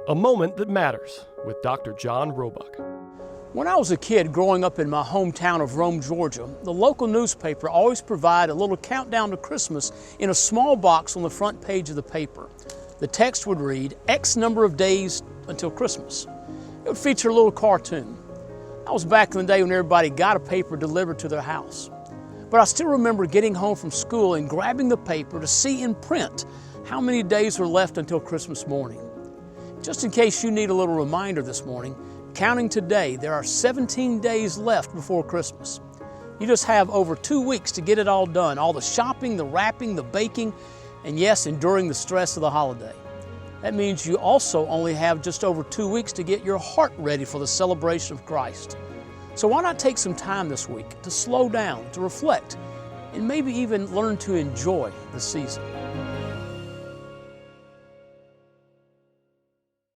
A Moment That Matters with Dr. Jon Roebuck. When I was a kid growing up in my hometown of Rome, Georgia, the local newspaper always provided a little countdown to Christmas in a small box on the front page of the paper. The text would read, X number of days until Christmas. It would feature a little cartoon. That was back in the day when everybody got a paper delivered to their house. But I still remember getting home from school and grabbing the paper to see in print how many days were left until Christmas morning. Just in case you need a little reminder this morning, counting today, there are 17 days left before Christmas. You just have over 2 weeks to get it all done, all the shopping, the wrapping, the baking, and yes, enduring the stress of the holiday. That means you also only have just over 2 weeks to get your heart ready for the celebration of Christ. So why not take some time this week to slow down, to reflect, and maybe even learn to enjoy the season?